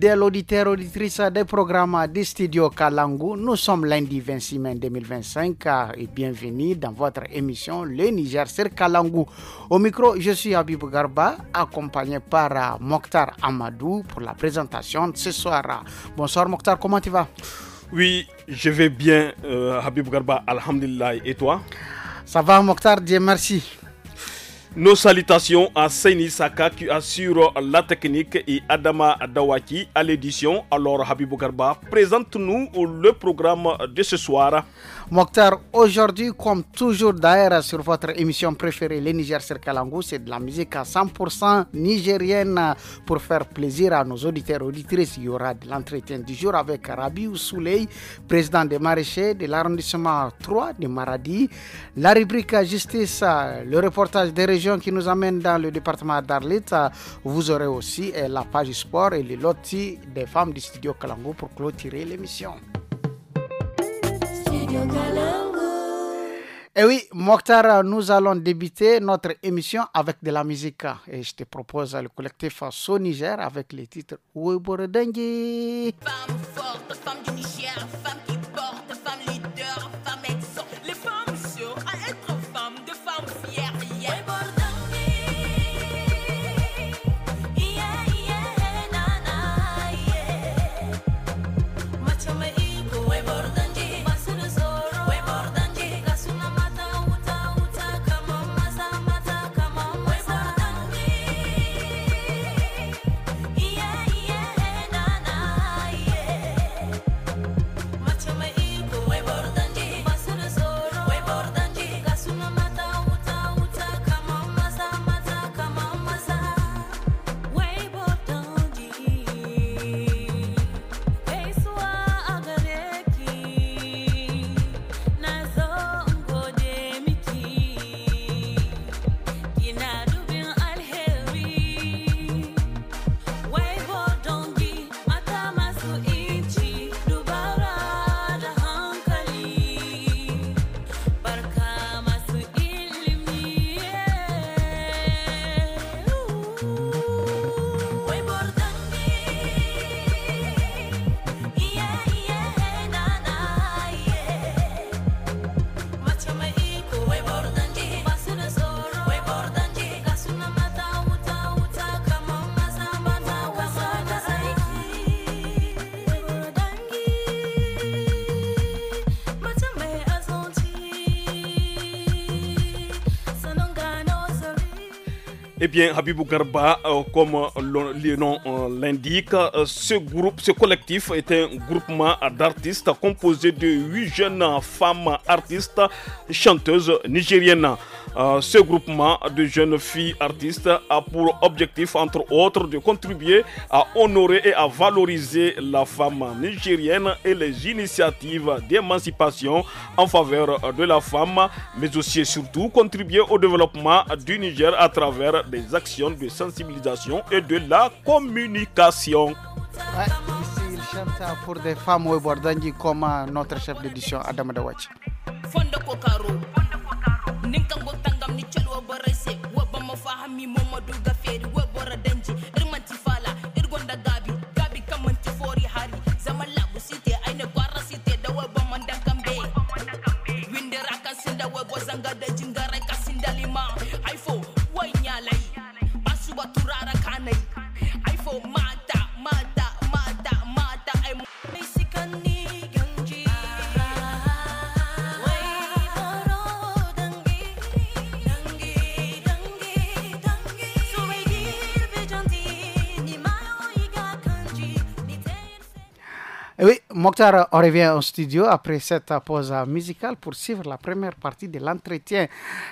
Fidèles auditeurs, auditrices des programmes du studio Kalangu, nous sommes lundi 26 mai 2025 et bienvenue dans votre émission Le Niger sur Kalangu. Au micro, je suis Habib Garba, accompagné par Mokhtar Amadou pour la présentation de ce soir. Bonsoir Mokhtar, comment tu vas? Oui, je vais bien, Habib Garba, alhamdulillah. Et toi? Ça va Mokhtar, Dieu merci. Nos salutations à Seini Saka qui assure la technique et Adama Dawaki à l'édition. Alors Habib Garba, présente-nous le programme de ce soir. Mokhtar, aujourd'hui, comme toujours d'ailleurs sur votre émission préférée, le Niger sur Kalangu, c'est de la musique à 100% nigérienne pour faire plaisir à nos auditeurs et auditrices. Il y aura de l'entretien du jour avec Rabiou Souley, président des maraîchers de l'arrondissement 3 de Maradi. La rubrique justice, le reportage des régions qui nous amène dans le département d'Arlit. Vous aurez aussi la page sport et les lotis des femmes du studio Kalangu pour clôturer l'émission. Et oui, Mokhtar, nous allons débuter notre émission avec de la musique. Et je te propose le collectif So Niger avec le titre Oueboredengi. Femme forte, femme du Niger, femme qui porte, femme leader, femme exemple. Les femmes sûres à être femmes, de femmes fières. Yeah. Eh bien, Habibou Garba, comme le nom l'indique, ce collectif est un groupement d'artistes composé de 8 jeunes femmes artistes chanteuses nigériennes. Ce groupement de jeunes filles artistes a pour objectif, entre autres, de contribuer à honorer et à valoriser la femme nigérienne et les initiatives d'émancipation en faveur de la femme, mais aussi et surtout contribuer au développement du Niger à travers des actions de sensibilisation et de la communication. Ouais, ici, il chante pour des femmes Oueboredengi comme notre chef d'édition Adam Dawach. Ninkango tangam ni chalo barese wabama fahami momodu gaferi Oueboredengi irmanti fala irgonda gabi kamanti fori hari zamala busite aine kwara site da wabama ndakambe windera kasinda webozanga da jingara kasinda lima haifo wanyalai basuba turara kanai haifo mata ai mesikani ganji Oui, Mokhtar, on revient au studio après cette pause musicale pour suivre la première partie de l'entretien.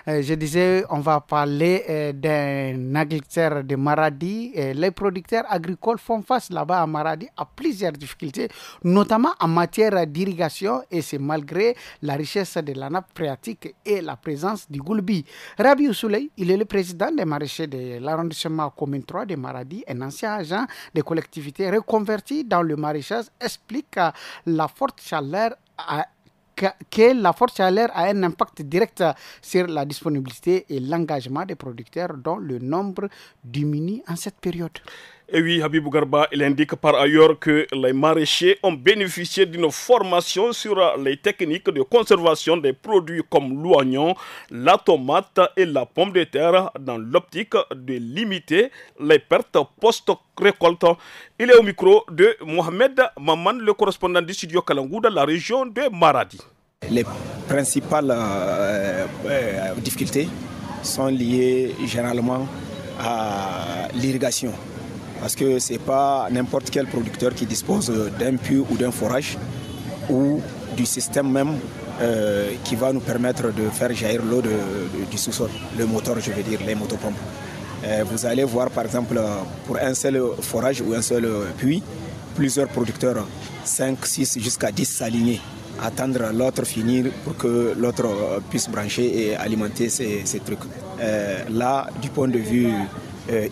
Je disais, on va parler d'un agriculteur de Maradi. Les producteurs agricoles font face là-bas à Maradi à plusieurs difficultés, notamment en matière d'irrigation, et c'est malgré la richesse de la nappe phréatique et la présence du goulbi. Rabiou Souley, il est le président des maraîchers de l'arrondissement commune 3 de Maradi, un ancien agent des collectivités reconverti dans le maraîchage, explique la forte chaleur que la forte chaleur a un impact direct sur la disponibilité et l'engagement des producteurs dont le nombre diminue en cette période. Et oui, Habibou Garba, il indique par ailleurs que les maraîchers ont bénéficié d'une formation sur les techniques de conservation des produits comme l'oignon, la tomate et la pomme de terre dans l'optique de limiter les pertes post-récolte. Il est au micro de Mohamed Maman, le correspondant du studio Kalangou dans la région de Maradi. Les principales difficultés sont liées généralement à l'irrigation. Parce que ce n'est pas n'importe quel producteur qui dispose d'un puits ou d'un forage ou du système même qui va nous permettre de faire jaillir l'eau du sous-sol, le moteur, je veux dire, les motopompes. Vous allez voir par exemple pour un seul forage ou un seul puits, plusieurs producteurs, 5, 6 jusqu'à 10 s'aligner, attendre l'autre finir pour que l'autre puisse brancher et alimenter ces trucs. Là, du point de vue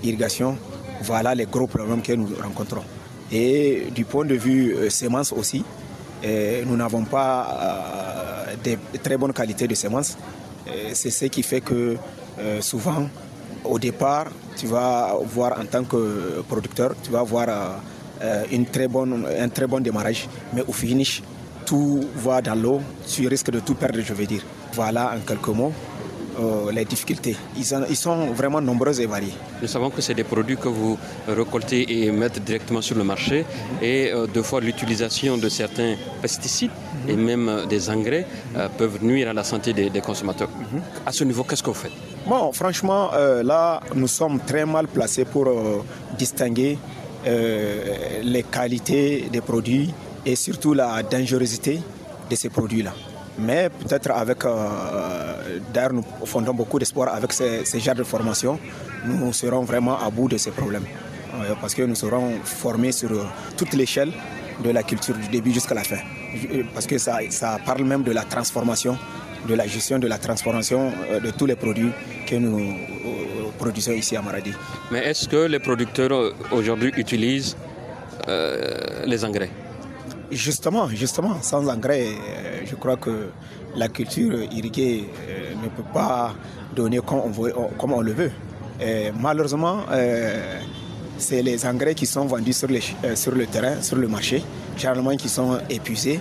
irrigation, voilà les gros problèmes que nous rencontrons. Et du point de vue semences aussi, nous n'avons pas de très bonne qualité de semences. C'est ce qui fait que souvent, au départ, tu vas voir en tant que producteur, tu vas avoir un très bon démarrage. Mais au finish, tout va dans l'eau, tu risques de tout perdre, je veux dire. Voilà en quelques mots. Les difficultés. Ils sont vraiment nombreuses et variées. Nous savons que c'est des produits que vous récoltez et mettez directement sur le marché et deux fois l'utilisation de certains pesticides et même des engrais peuvent nuire à la santé des consommateurs. À ce niveau, qu'est-ce que vous faites? Bon, franchement, là, nous sommes très mal placés pour distinguer les qualités des produits et surtout la dangerosité de ces produits-là. Mais peut-être avec, d'ailleurs nous fondons beaucoup d'espoir avec ces genres de formation, nous serons vraiment à bout de ces problèmes. Parce que nous serons formés sur toute l'échelle de la culture, du début jusqu'à la fin. Parce que ça parle même de la transformation, de la gestion de la transformation de tous les produits que nous produisons ici à Maradi. Mais est-ce que les producteurs aujourd'hui utilisent les engrais? Justement, sans engrais, je crois que la culture irriguée ne peut pas donner comme on le veut. Malheureusement, c'est les engrais qui sont vendus sur le terrain, sur le marché, généralement qui sont épuisés,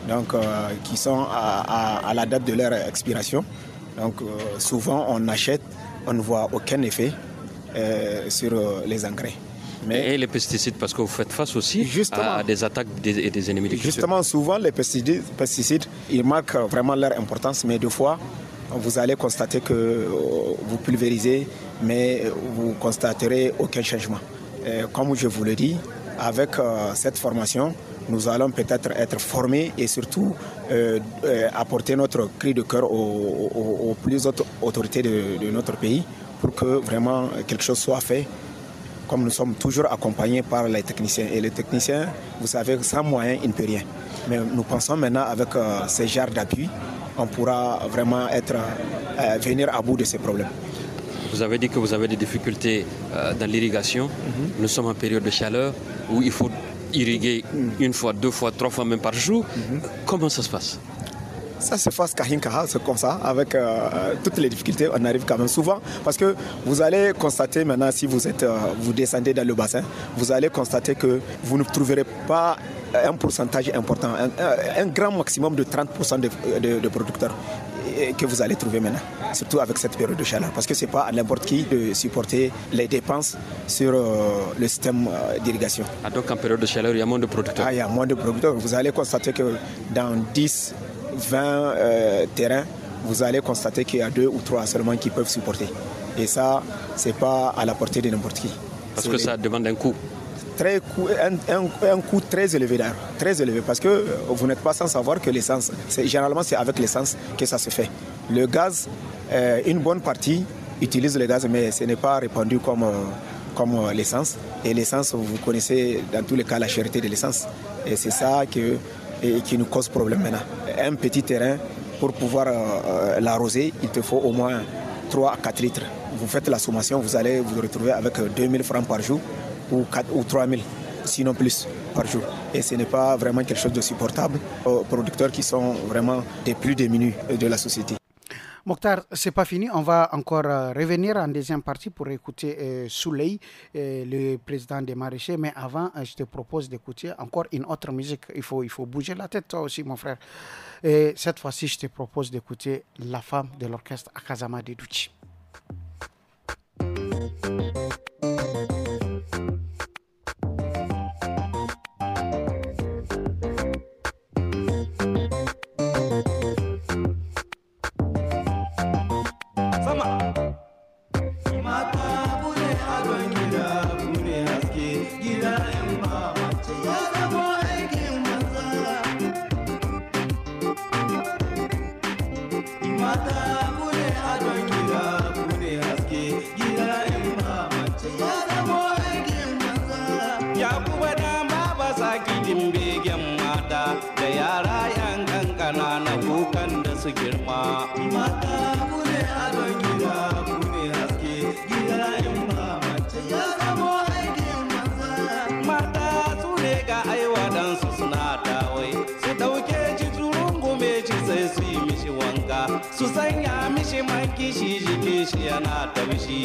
donc qui sont à la date de leur expiration. Donc souvent on achète, on ne voit aucun effet sur les engrais. Et les pesticides, parce que vous faites face aussi à des attaques et des ennemis de culture. Justement, souvent les pesticides, ils marquent vraiment leur importance, mais des fois, vous allez constater que vous pulvérisez, mais vous constaterez aucun changement. Comme je vous le dis, avec cette formation, nous allons peut-être être formés et surtout apporter notre cri de cœur aux plus hautes autorités de notre pays pour que vraiment quelque chose soit fait. Comme nous sommes toujours accompagnés par les techniciens. Et les techniciens, vous savez, sans moyens, ils ne peuvent rien. Mais nous pensons maintenant, avec ces genres d'appui, on pourra vraiment venir à bout de ces problèmes. Vous avez dit que vous avez des difficultés dans l'irrigation. Nous sommes en période de chaleur où il faut irriguer une fois, 2 fois, 3 fois même par jour. Comment ça se passe? Ça se passe kahinkaha, c'est comme ça, avec toutes les difficultés, on arrive quand même souvent. Parce que vous allez constater maintenant, si vous descendez dans le bassin, vous allez constater que vous ne trouverez pas un pourcentage important, un grand maximum de 30% de producteurs que vous allez trouver maintenant, surtout avec cette période de chaleur. Parce que ce n'est pas à n'importe qui de supporter les dépenses sur le système d'irrigation. Ah, donc en période de chaleur, il y a moins de producteurs? Il y a moins de producteurs. Vous allez constater que dans 10, 20 terrains, vous allez constater qu'il y a 2 ou 3 seulement qui peuvent supporter. Et ça, ce n'est pas à la portée de n'importe qui. Parce que ça demande un coût. Un coût très élevé d'ailleurs, très élevé, parce que vous n'êtes pas sans savoir que l'essence, généralement c'est avec l'essence que ça se fait. Le gaz, une bonne partie utilise le gaz, mais ce n'est pas répandu comme l'essence. Et l'essence, vous connaissez dans tous les cas la cherté de l'essence. Et c'est ça qui nous cause problème maintenant. Un petit terrain, pour pouvoir l'arroser, il te faut au moins 3 à 4 litres. Vous faites la sommation, vous allez vous retrouver avec 2000 francs par jour ou 3000, sinon plus par jour. Et ce n'est pas vraiment quelque chose de supportable aux producteurs qui sont vraiment des plus démunis de la société. Mokhtar, c'est pas fini. On va encore revenir en deuxième partie pour écouter Souley, le président des maraîchers. Mais avant, je te propose d'écouter encore une autre musique. Il faut bouger la tête, toi aussi, mon frère. Et cette fois-ci, je te propose d'écouter La femme de l'orchestre Akazama de Douchi. Girma mata bune adon gida bune haske gida in ba mace ya zamo aikin maza mata su ne ga aiwadan su suna dawai su dauke ci turungume ci sai su yi mishi wanka su sanya mishi maki shi jiki shi yana tabshi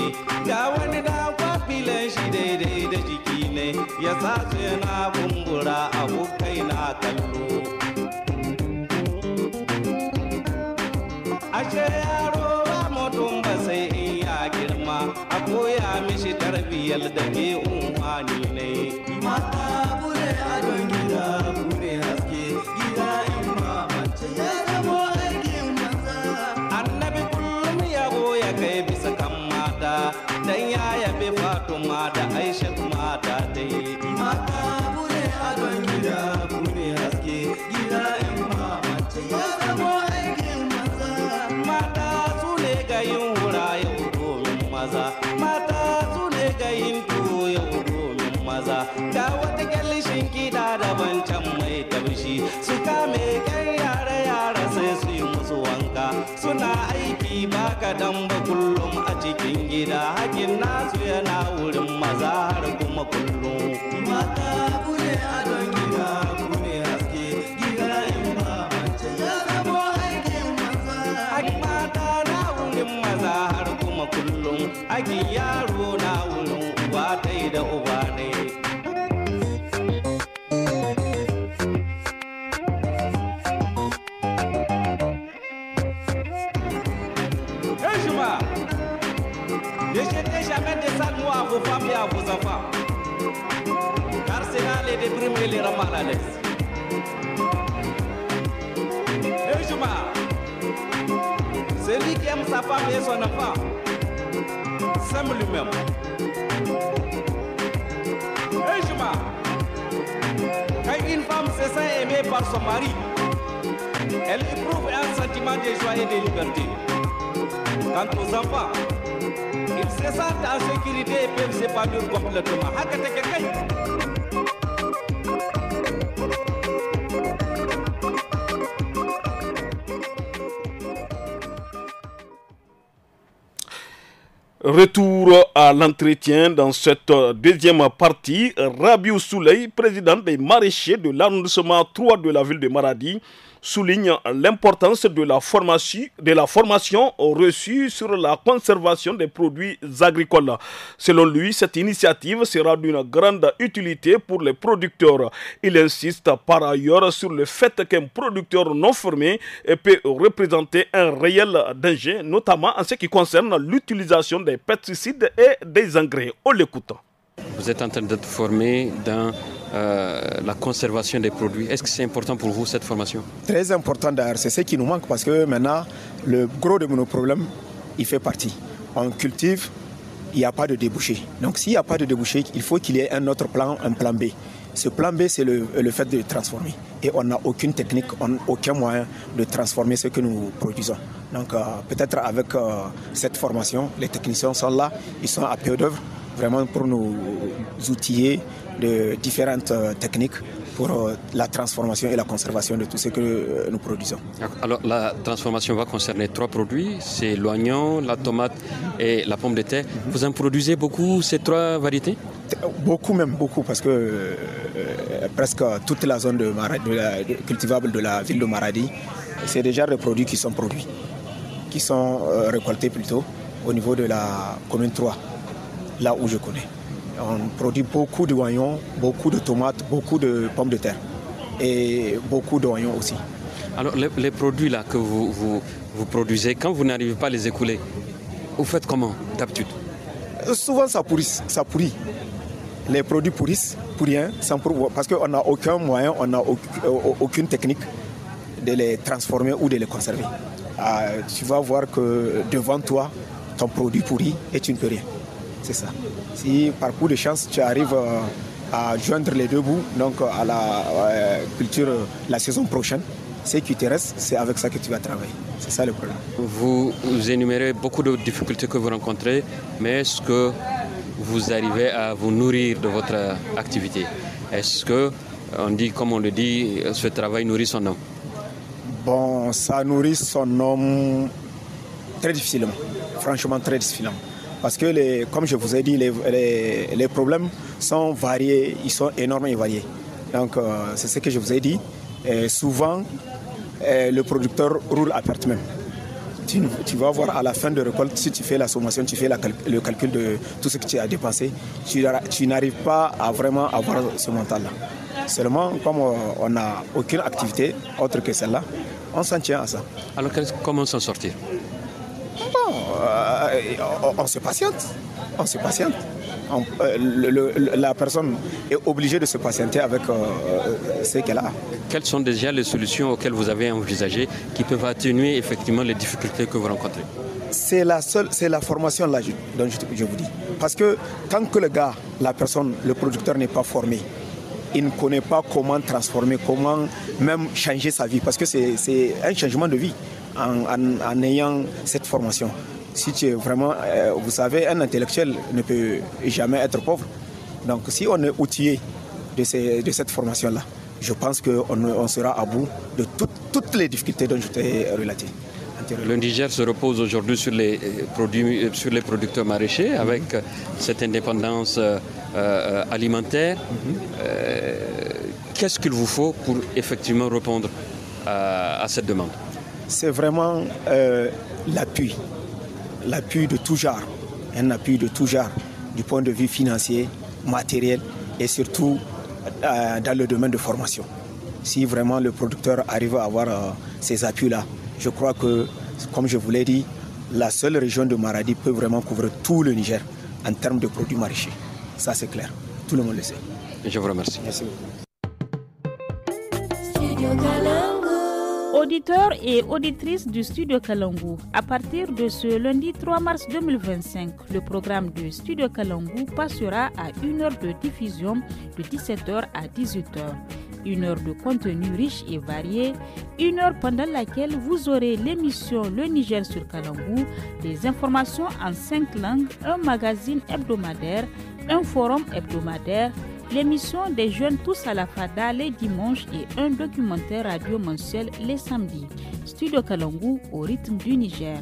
ga wani da kwafilan shi daidai da jiki ne ya sa su yana kumbura abokai na kallo ashe yaro ba mutum ba sai in ya girma a koya mishi tarbiyyar da ke unwani ne mata bune adon gida bune haske gida in ma mace ya zamo aikin maza annabi kullum yabo ya kai bisa kan mata dan ya yabe Fatuma da Aisha mata dai mata bune adon gida bune haske gida in ma mace ya zamo mata su ne ga yin tuwo yau domin maza ga wata kyallishin kiɗa da bancan mai tabshi su kame kan yara sai su yi musu wanka suna aiki ba kaɗan ba kullum a cikin gida hakin nasu yana wurin maza har kuma kullum mata bune adon gida bune haske gida in ba mace ya zamo aikin maza mata na wurin maza har kuma kullum akin yaro na wurin uba ta yi da uba ne ne jetez jamais des sales mots à vos femmes et à vos enfants car cela les déprime et les rend mal à l'aise. Celui qui aime sa femme et son enfant s'aime lui-même. Quand une femme se sent aimée par son mari, elle éprouve un sentiment de joie et de liberté. Quant aux enfants, ils se sentent en sécurité et peuvent s'épanouir complètement. Retour à l'entretien dans cette deuxième partie. Rabiou Souley, président des maraîchers de l'arrondissement 3 de la ville de Maradi, souligne l'importance de la formation reçue sur la conservation des produits agricoles. Selon lui, cette initiative sera d'une grande utilité pour les producteurs. Il insiste par ailleurs sur le fait qu'un producteur non formé peut représenter un réel danger, notamment en ce qui concerne l'utilisation des pesticides et des engrais. On l'écoute. Vous êtes en train d'être formé dans la conservation des produits. Est-ce que c'est important pour vous cette formation? Très important d'ailleurs, c'est ce qui nous manque parce que maintenant, le gros de nos problèmes, il fait partie. On cultive, il n'y a pas de débouché. Donc s'il n'y a pas de débouché, il faut qu'il y ait un autre plan, un plan B. Ce plan B, c'est le fait de transformer. Et on n'a aucune technique, aucun moyen de transformer ce que nous produisons. Donc peut-être avec cette formation, les techniciens sont là, ils sont à pied d'œuvre, vraiment pour nous outiller de différentes techniques pour la transformation et la conservation de tout ce que nous produisons. Alors la transformation va concerner 3 produits, c'est l'oignon, la tomate et la pomme de terre. Vous en produisez beaucoup ces 3 variétés? Beaucoup même, beaucoup, parce que presque toute la zone cultivable de la ville de Maradi, c'est déjà des produits qui sont produits. qui sont récoltés plutôt au niveau de la commune 3, là où je connais. On produit beaucoup d'oignons, beaucoup de tomates, beaucoup de pommes de terre et beaucoup d'oignons aussi. Alors les produits là que vous produisez, quand vous n'arrivez pas à les écouler, vous faites comment d'habitude? Souvent ça pourrit. Les produits pourrissent pour rien, parce qu'on n'a aucun moyen, on n'a aucune technique de les transformer ou de les conserver. Tu vas voir que devant toi, ton produit pourrit et tu ne peux rien. C'est ça. Si par coup de chance, tu arrives à joindre les deux bouts, donc à la culture la saison prochaine, ce qui te reste, c'est avec ça que tu vas travailler. C'est ça le problème. Vous énumérez beaucoup de difficultés que vous rencontrez, mais est-ce que vous arrivez à vous nourrir de votre activité? Est-ce que, comme on le dit, ce travail nourrit son homme? Bon, ça nourrit son homme très difficilement, franchement très difficilement. Parce que, comme je vous ai dit, les problèmes sont variés, ils sont énormes et variés. Donc, c'est ce que je vous ai dit. Et souvent, le producteur roule à perte même. Tu vas voir à la fin de récolte, si tu fais la sommation, tu fais le calcul de tout ce que tu as dépensé, tu n'arrives pas à vraiment avoir ce montant-là. Seulement, comme on n'a aucune activité autre que celle-là, on s'en tient à ça. Alors, comment s'en sortir? Bon, on se patiente. La personne est obligée de se patienter avec ce qu'elle a. Quelles sont déjà les solutions auxquelles vous avez envisagé qui peuvent atténuer effectivement les difficultés que vous rencontrez? C'est la formation là dont je vous dis. Parce que tant que la personne, le producteur n'est pas formé, il ne connaît pas comment transformer, comment même changer sa vie. Parce que c'est un changement de vie en ayant cette formation. Si tu es vraiment, vous savez, un intellectuel ne peut jamais être pauvre. Donc si on est outillé de cette formation-là, je pense qu'on sera à bout de toutes les difficultés dont je t'ai relatées. Le Niger se repose aujourd'hui sur les producteurs maraîchers avec cette indépendance alimentaire. Qu'est-ce qu'il vous faut pour effectivement répondre à cette demande? C'est vraiment l'appui de tout genre, un appui de tout genre, du point de vue financier, matériel et surtout dans le domaine de formation. Si vraiment le producteur arrive à avoir ces appuis-là, je crois que, comme je vous l'ai dit, la seule région de Maradi peut vraiment couvrir tout le Niger en termes de produits maraîchers. Ça, c'est clair. Tout le monde le sait. Je vous remercie. Merci beaucoup. Auditeurs et auditrices du Studio Kalangu, à partir de ce lundi 3 mars 2025, le programme de Studio Kalangu passera à 1 heure de diffusion de 17h à 18h. 1 heure de contenu riche et varié, 1 heure pendant laquelle vous aurez l'émission Le Niger sur Kalangu, des informations en 5 langues, un magazine hebdomadaire, un forum hebdomadaire, l'émission des jeunes tous à la fada les dimanches et un documentaire radio mensuel les samedis. Studio Kalangu au rythme du Niger.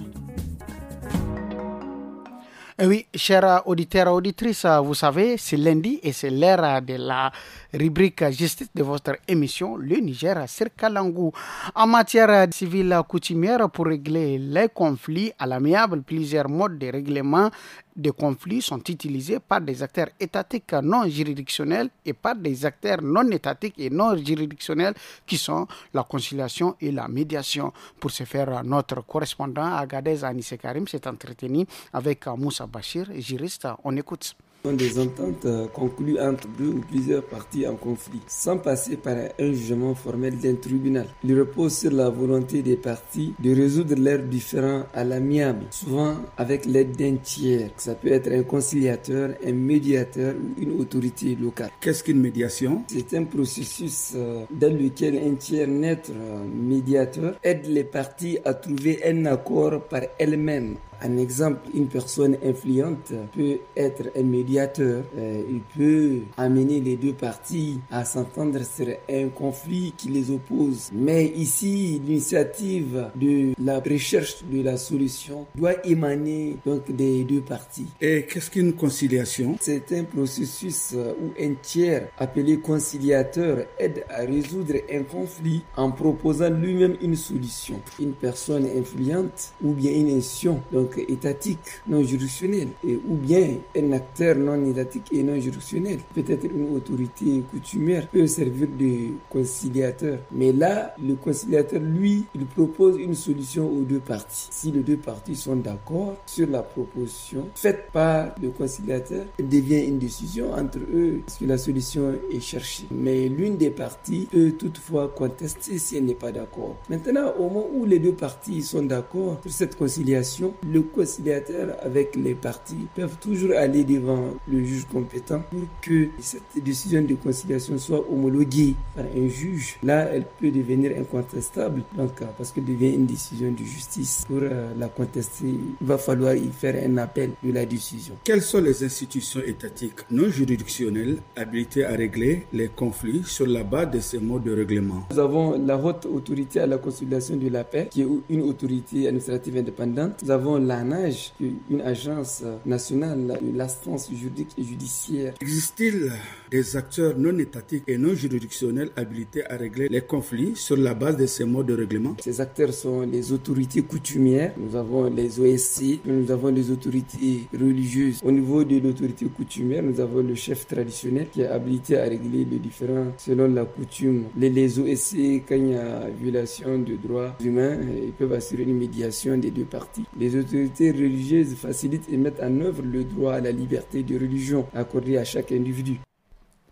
Oui, chers auditeurs et auditrices, vous savez, c'est lundi et c'est l'heure de la rubrique justice de votre émission Le Niger sur Kalangu. En matière civile coutumière, pour régler les conflits à l'amiable, plusieurs modes de règlement des conflits sont utilisés par des acteurs étatiques non juridictionnels et par des acteurs non étatiques et non juridictionnels qui sont la conciliation et la médiation. Pour ce faire, notre correspondant à Agadez, Anissé Karim, s'est entretenu avec Moussa Bachir, juriste. On écoute. Des ententes conclues entre deux ou plusieurs parties en conflit, sans passer par un jugement formel d'un tribunal. Il repose sur la volonté des parties de résoudre leurs différends à l'amiable, souvent avec l'aide d'un tiers. Ça peut être un conciliateur, un médiateur ou une autorité locale. Qu'est-ce qu'une médiation? C'est un processus dans lequel un tiers neutre médiateur aide les parties à trouver un accord par elles-mêmes. Un exemple, une personne influente peut être un médiateur conciliateur, il peut amener les deux parties à s'entendre sur un conflit qui les oppose. Mais ici, l'initiative de la recherche de la solution doit émaner donc des deux parties. Et qu'est-ce qu'une conciliation? C'est un processus où un tiers appelé conciliateur aide à résoudre un conflit en proposant lui-même une solution. Une personne influente ou bien une institution donc étatique non juridictionnelle ou bien un acteur non étatique et non juridictionnel, peut-être une autorité coutumière, peut servir de conciliateur. Mais là, le conciliateur, lui, il propose une solution aux deux parties. Si les deux parties sont d'accord sur la proposition faite par le conciliateur, elle devient une décision entre eux parce que la solution est cherchée. Mais l'une des parties peut toutefois contester si elle n'est pas d'accord. Maintenant, au moment où les deux parties sont d'accord sur cette conciliation, le conciliateur avec les parties peuvent toujours aller devant le juge compétent pour que cette décision de conciliation soit homologuée par un juge. Là, elle peut devenir incontestable donc, parce qu'elle devient une décision de justice. Pour la contester, il va falloir y faire un appel de la décision. Quelles sont les institutions étatiques non juridictionnelles habilitées à régler les conflits sur la base de ces modes de règlement? Nous avons la Haute Autorité à la conciliation de la paix, qui est une autorité administrative indépendante. Nous avons l'ANAJ, qui est une agence nationale de l'assistance juridique et judiciaire. Existe-t-il des acteurs non étatiques et non juridictionnels habilités à régler les conflits sur la base de ces modes de règlement? Ces acteurs sont les autorités coutumières, nous avons les OSC, nous avons les autorités religieuses. Au niveau de l'autorité coutumière, nous avons le chef traditionnel qui est habilité à régler les différends selon la coutume. Les OSC, quand il y a violation de droits humains, ils peuvent assurer une médiation des deux parties. Les autorités religieuses facilitent et mettent en œuvre le droit à la liberté de religion accordé à chaque individu.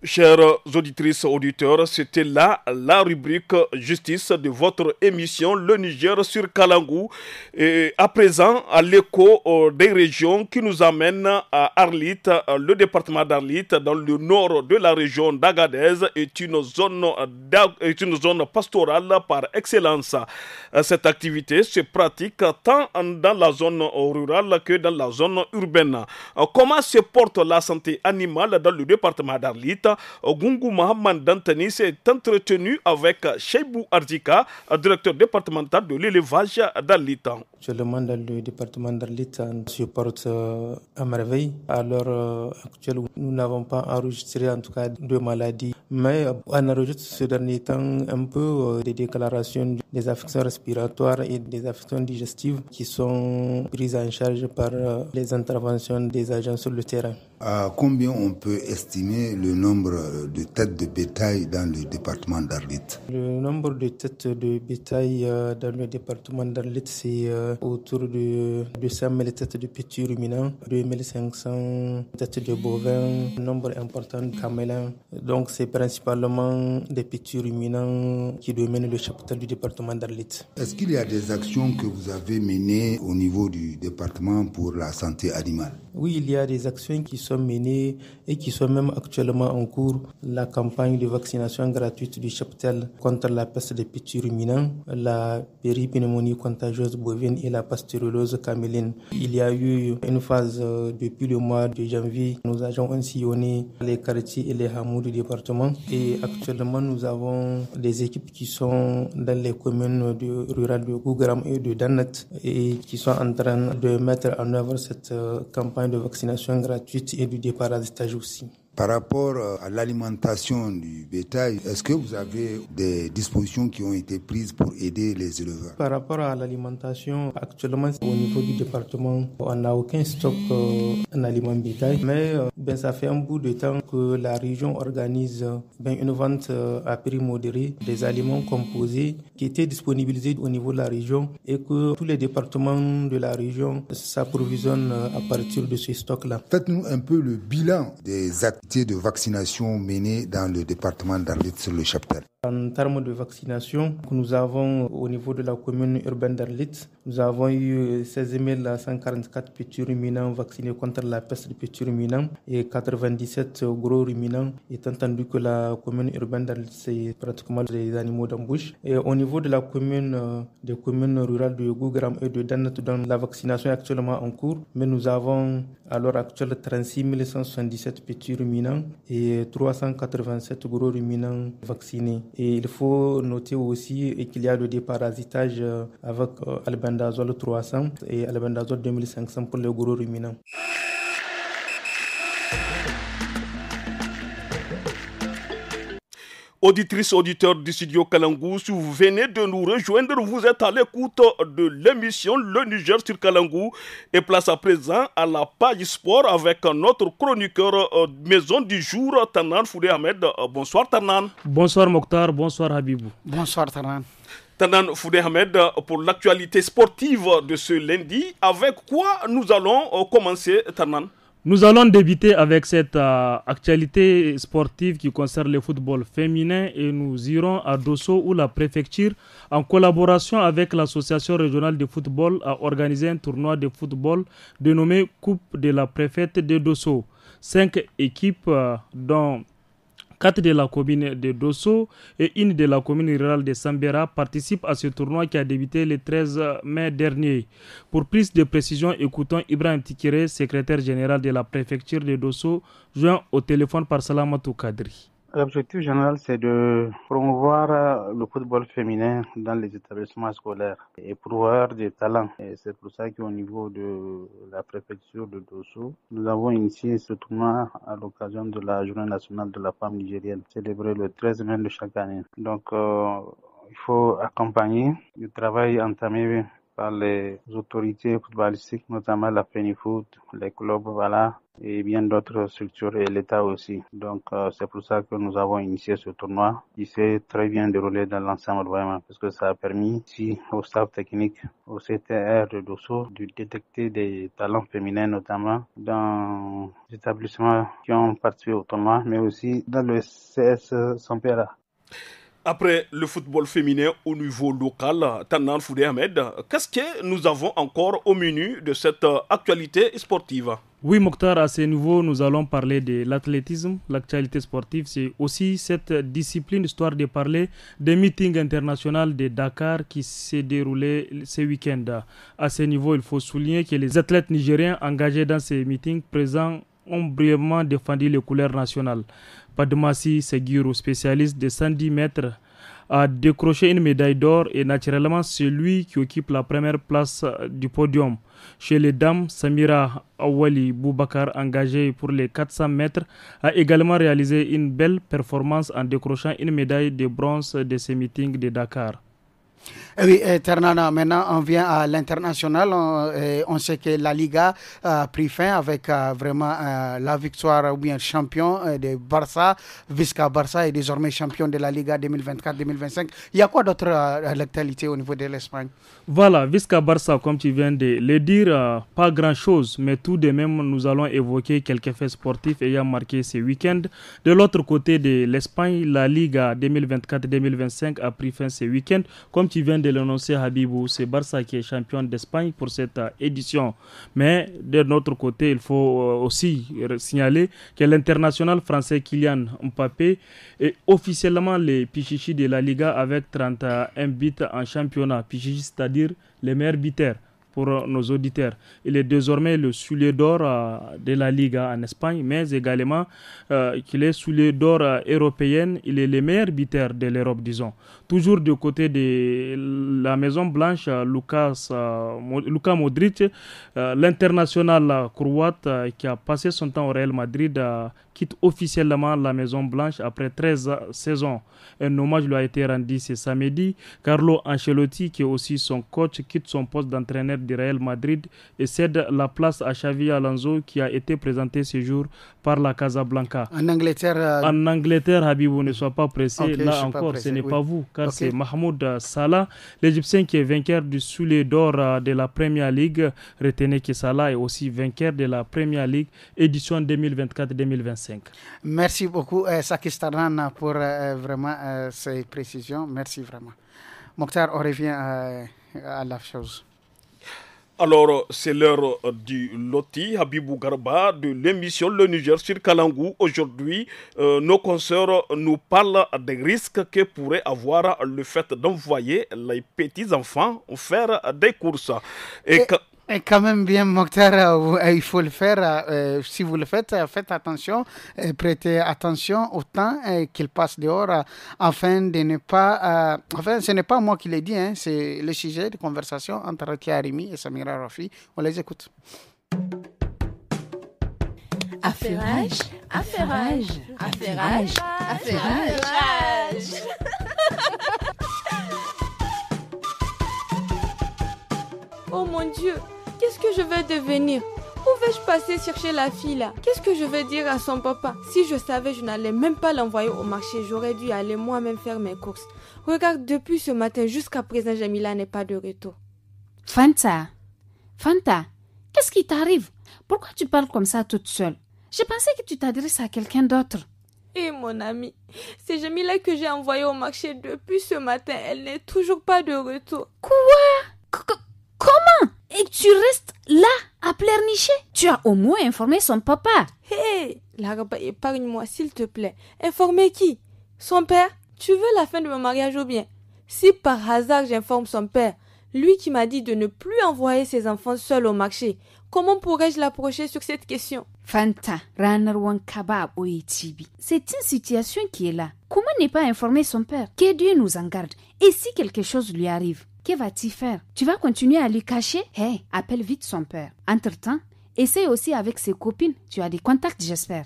Chères auditrices, auditeurs, c'était là la rubrique justice de votre émission Le Niger sur Kalangou. Et à présent, à l'écho des régions qui nous amène à Arlit, le département d'Arlit, dans le nord de la région d'Agadez, est une zone pastorale par excellence. Cette activité se pratique tant dans la zone rurale que dans la zone urbaine. Comment se porte la santé animale dans le département d'Arlit? Gungu Mohamed Dantani s'est entretenu avec Cheibou Ardika, directeur départemental de l'élevage d'Arlit. Actuellement, dans le département d'Arlit, se porte à merveille. À l'heure actuelle, nous n'avons pas enregistré en tout cas de maladies, mais on enregistre ces derniers temps un peu des déclarations des affections respiratoires et des affections digestives qui sont prises en charge par les interventions des agents sur le terrain. À combien on peut estimer le nombre de têtes de bétail dans le département d'Arlit? Le nombre de têtes de bétail dans le département d'Arlit, c'est autour de 200 000 têtes de petits ruminants, 2500 têtes de bovins, un nombre important de camélins. Donc c'est principalement des petits ruminants qui dominent le chapitre du département d'Arlit. Est-ce qu'il y a des actions que vous avez menées au niveau du département pour la santé animale? Oui, il y a des actions qui sont menées et qui sont même actuellement en cours. La campagne de vaccination gratuite du cheptel contre la peste des petits ruminants, la péripneumonie contagieuse bovine et la pasteurellose caméline. Il y a eu une phase depuis le mois de janvier. Nous avons sillonné les quartiers et les hameaux du département et actuellement nous avons des équipes qui sont dans les communes rurales de Gougram et de Danet et qui sont en train de mettre en œuvre cette campagne de vaccination gratuite et du déparasitage aussi. Par rapport à l'alimentation du bétail, est-ce que vous avez des dispositions qui ont été prises pour aider les éleveurs? Par rapport à l'alimentation, actuellement au niveau du département, on n'a aucun stock en aliments bétail, mais ça fait un bout de temps que la région organise une vente à prix modéré des aliments composés qui étaient disponibilisés au niveau de la région et que tous les départements de la région s'approvisionnent à partir de ce stock-là. Faites-nous un peu le bilan des activités de vaccination menées dans le département d'Arlit sur le cheptel. En termes de vaccination, nous avons au niveau de la commune urbaine d'Arlit, nous avons eu 16 144 petits ruminants vaccinés contre la peste des petits ruminants et 97 gros ruminants, étant entendu que la commune urbaine d'Arlit, c'est pratiquement des animaux d'embouche. Et au niveau de la commune, des communes rurales de Gougram et de Danat, dont la vaccination est actuellement en cours, mais nous avons à l'heure actuelle 36 177 petits ruminants et 387 gros ruminants vaccinés. Et il faut noter aussi qu'il y a le déparasitage avec albendazole 300 et albendazole 2500 pour les gros ruminants. Auditrices, auditeurs du studio Kalangou, si vous venez de nous rejoindre, vous êtes à l'écoute de l'émission Le Niger sur Kalangou et place à présent à la page sport avec notre chroniqueur maison du jour, Tanan Foudé Ahmed. Bonsoir Tanan. Bonsoir Mokhtar, bonsoir Habibou. Bonsoir Tanan. Tanan Foudé Ahmed, pour l'actualité sportive de ce lundi, avec quoi nous allons commencer Tanan? Nous allons débuter avec cette actualité sportive qui concerne le football féminin et nous irons à Dosso où la préfecture, en collaboration avec l'association régionale de football, a organisé un tournoi de football dénommé Coupe de la préfète de Dosso. 5 équipes dont 4 de la commune de Dosso et une de la commune rurale de Sambera participent à ce tournoi qui a débuté le 13 mai dernier. Pour plus de précisions, écoutons Ibrahim Tikire, secrétaire général de la préfecture de Dosso, joint au téléphone par Salamatou Kadri. L'objectif général, c'est de promouvoir le football féminin dans les établissements scolaires et promouvoir des talents. Et c'est pour ça qu'au niveau de la préfecture de Dosso, nous avons initié ce tournoi à l'occasion de la Journée nationale de la femme nigérienne, célébrée le 13 mai de chaque année. Donc, il faut accompagner le travail entamé par les autorités footballistiques, notamment la FENIFOOT, les clubs, voilà, et bien d'autres structures et l'État aussi. Donc, c'est pour ça que nous avons initié ce tournoi qui s'est très bien déroulé dans l'ensemble vraiment, parce que ça a permis ici au staff technique, au CTR de Dosso, de détecter des talents féminins notamment dans les établissements qui ont participé au tournoi, mais aussi dans le CS Sampera. Après le football féminin au niveau local, Tanan Foudé Ahmed, qu'est-ce que nous avons encore au menu de cette actualité sportive? Oui Mokhtar, à ce niveau, nous allons parler de l'athlétisme. L'actualité sportive, c'est aussi cette discipline, histoire de parler des meetings internationaux de Dakar qui s'est déroulé ce week-end. À ce niveau, il faut souligner que les athlètes nigériens engagés dans ces meetings présents ont brièvement défendu les couleurs nationales. Padmassi Seguiro, spécialiste de 110 mètres, a décroché une médaille d'or et naturellement c'est lui qui occupe la première place du podium. Chez les dames, Samira Awali Boubakar, engagée pour les 400 mètres, a également réalisé une belle performance en décrochant une médaille de bronze de ces meetings de Dakar. Oui, Ternana, maintenant on vient à l'international. On sait que la Liga a pris fin avec vraiment la victoire ou bien champion de Barça. Visca Barça est désormais champion de la Liga 2024-2025. Il y a quoi d'autre à l'actualité au niveau de l'Espagne? Voilà, Visca Barça, comme tu viens de le dire, pas grand-chose, mais tout de même, nous allons évoquer quelques faits sportifs ayant marqué ce week-end. De l'autre côté de l'Espagne, la Liga 2024-2025 a pris fin ce week-end. Comme tu viens de l'annoncer, Habibou, c'est Barça qui est champion d'Espagne pour cette édition. Mais de notre côté, il faut aussi signaler que l'international français Kylian Mbappé est officiellement le Pichichi de la Liga avec 31 buts en championnat. Pichichi, c'est-à-dire les meilleurs buteurs pour nos auditeurs. Il est désormais le soulier d'or de la Liga en Espagne, mais également qu'il est soulier d'or européenne. Il est le meilleur buteur de l'Europe, disons. Toujours du côté de la Maison Blanche, Luka Modric, l'international croate qui a passé son temps au Real Madrid, quitte officiellement la Maison Blanche après 13 saisons. Un hommage lui a été rendu ce samedi. Carlo Ancelotti, qui est aussi son coach, quitte son poste d'entraîneur du Real Madrid et cède la place à Xavi Alonso, qui a été présenté ce jour par la Casablanca. En Angleterre, Habibou, ne sois pas pressé. Okay, là encore, ce n'est pas vous, car c'est Mahmoud Salah, l'Égyptien qui est vainqueur du soulier d'or de la Premier League. Retenez que Salah est aussi vainqueur de la Premier League édition 2024-2025. 2025. Merci beaucoup, Sakis Tarnan, pour vraiment ces précisions. Merci vraiment. Mokhtar, on revient à la chose. Alors, c'est l'heure du loti. Habibou Garba de l'émission Le Niger sur Kalangou. Aujourd'hui, nos consoeurs nous parlent des risques que pourrait avoir le fait d'envoyer les petits-enfants faire des courses. Et quand même bien, Mokhtar, il faut le faire. Si vous le faites, faites attention, prêtez attention au temps qu'il passe dehors, afin de ne pas... enfin, ce n'est pas moi qui l'ai dit, hein, c'est le sujet de conversation entre Rakia Arimi et Samira Rafi. On les écoute. Affairage. Oh mon Dieu, qu'est-ce que je vais devenir? Où vais-je passer chercher la fille là? Qu'est-ce que je vais dire à son papa? Si je savais, je n'allais même pas l'envoyer au marché. J'aurais dû aller moi-même faire mes courses. Regarde, depuis ce matin jusqu'à présent, Jamila n'est pas de retour. Fanta, qu'est-ce qui t'arrive? Pourquoi tu parles comme ça toute seule? Je pensais que tu t'adresses à quelqu'un d'autre. Eh mon ami, c'est Jamila que j'ai envoyée au marché depuis ce matin. Elle n'est toujours pas de retour. Quoi? Comment? Et tu restes là à pleurnicher? Tu as au moins informé son papa. Hé, Laraba, épargne-moi s'il te plaît. Informer qui? Son père? Tu veux la fin de mon mariage ou bien? Si par hasard j'informe son père, lui qui m'a dit de ne plus envoyer ses enfants seuls au marché, comment pourrais-je l'approcher sur cette question? Fanta, c'est une situation qui est là. Comment ne pas informer son père? Que Dieu nous en garde. Et si quelque chose lui arrive, que vas-tu faire? Tu vas continuer à lui cacher? Hey, appelle vite son père. Entre-temps, essaye aussi avec ses copines. Tu as des contacts, j'espère.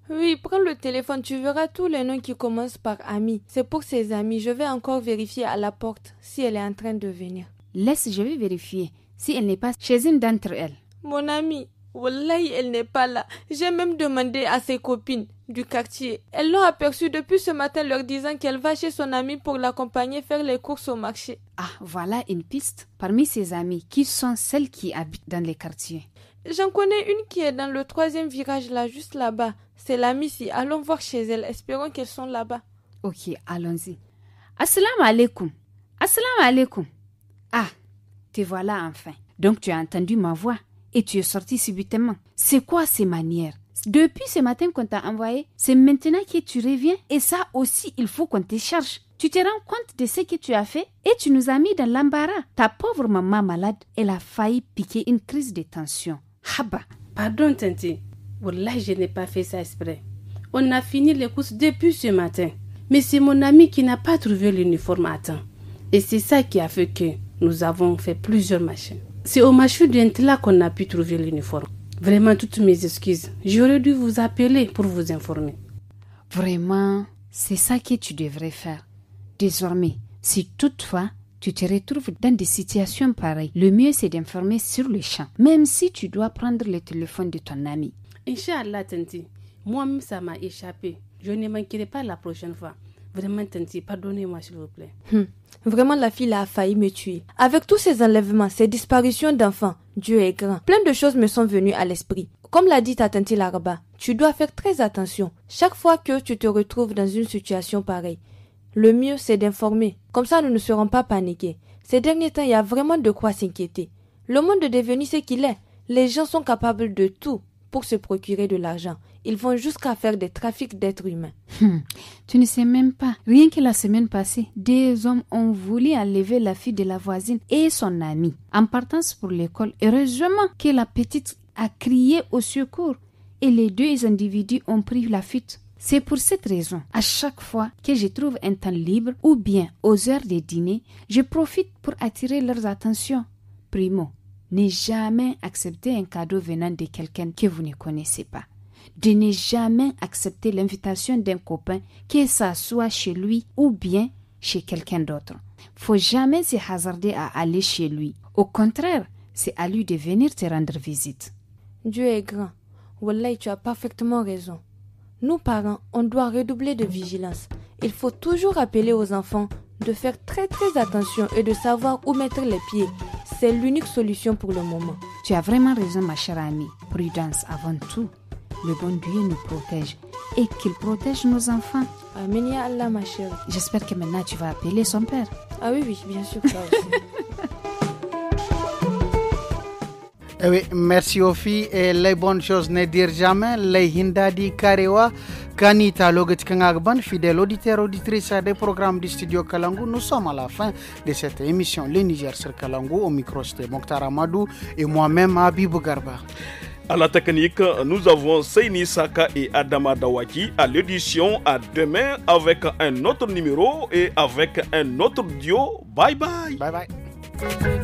Oui, prends le téléphone, tu verras tous les noms qui commencent par Ami. C'est pour ses amis. Je vais encore vérifier à la porte si elle est en train de venir. Laisse, je vais vérifier si elle n'est pas chez une d'entre elles. Mon amie, wallahi, elle n'est pas là. J'ai même demandé à ses copines du quartier. Elles l'ont aperçue depuis ce matin leur disant qu'elle va chez son amie pour l'accompagner faire les courses au marché. Ah, voilà une piste. Parmi ses amies, qui sont celles qui habitent dans les quartiers? J'en connais une qui est dans le 3e virage là, juste là-bas. C'est l'amie si. Allons voir chez elle. Espérons qu'elles sont là-bas. Ok, allons-y. Assalamu alaikum. Assalamu alaikum. Ah, te voilà enfin. Donc tu as entendu ma voix et tu es sorti subitement. C'est quoi ces manières? Depuis ce matin qu'on t'a envoyé, c'est maintenant que tu reviens et ça aussi il faut qu'on te charge. Tu te rends compte de ce que tu as fait et tu nous as mis dans l'embarras. Ta pauvre maman malade, elle a failli piquer une crise de tension. Haba. Pardon Tanti, Wallah je n'ai pas fait ça exprès. On a fini les courses depuis ce matin. Mais c'est mon ami qui n'a pas trouvé l'uniforme à temps. Et c'est ça qui a fait que nous avons fait plusieurs machines. C'est au marché d'Entela qu'on a pu trouver l'uniforme. Vraiment, toutes mes excuses. J'aurais dû vous appeler pour vous informer. Vraiment, c'est ça que tu devrais faire. Désormais, si toutefois tu te retrouves dans des situations pareilles, le mieux c'est d'informer sur le champ, même si tu dois prendre le téléphone de ton ami. Inch'Allah, Tanti. Moi-même, ça m'a échappé. Je ne manquerai pas la prochaine fois. Vraiment, Tanti, pardonnez-moi s'il vous plaît. Vraiment, la fille a failli me tuer. Avec tous ces enlèvements, ces disparitions d'enfants, Dieu est grand. Plein de choses me sont venues à l'esprit. Comme l'a dit ta tante Laraba, tu dois faire très attention. Chaque fois que tu te retrouves dans une situation pareille, le mieux c'est d'informer. Comme ça, nous ne serons pas paniqués. Ces derniers temps, il y a vraiment de quoi s'inquiéter. Le monde est devenu ce qu'il est. Les gens sont capables de tout pour se procurer de l'argent. Ils vont jusqu'à faire des trafics d'êtres humains. Tu ne sais même pas. Rien que la semaine passée, des hommes ont voulu enlever la fille de la voisine et son amie. En partance pour l'école, heureusement que la petite a crié au secours et les deux individus ont pris la fuite. C'est pour cette raison, à chaque fois que je trouve un temps libre ou bien aux heures de dîner, je profite pour attirer leur attention. Primo, ne jamais accepter un cadeau venant de quelqu'un que vous ne connaissez pas. De ne jamais accepter l'invitation d'un copain, que ça soit chez lui ou bien chez quelqu'un d'autre. Faut jamais se hasarder à aller chez lui. Au contraire, c'est à lui de venir te rendre visite. Dieu est grand. Wallahi, tu as parfaitement raison. Nous, parents, on doit redoubler de vigilance. Il faut toujours rappeler aux enfants de faire très attention et de savoir où mettre les pieds. C'est l'unique solution pour le moment. Tu as vraiment raison, ma chère amie. Prudence avant tout. le bon Dieu nous protège et qu'il protège nos enfants. Amen ya Allah, ma chérie. J'espère que maintenant tu vas appeler son père. Ah oui, bien sûr, ça aussi. Oui, merci aux filles. Et les bonnes choses ne dire jamais. Les Hindadi Karewa, Kanita Loget Kangagban, fidèle auditeur, auditrice des programmes du studio Kalangu. Nous sommes à la fin de cette émission Le Niger sur Kalangu. Au micro, c'était Mokhtar Amadou et moi-même Habibou Garba. À la technique, nous avons Seini Saka et Adama Dawaki. À l'édition, à demain avec un autre numéro et avec un autre duo. Bye bye. Bye bye.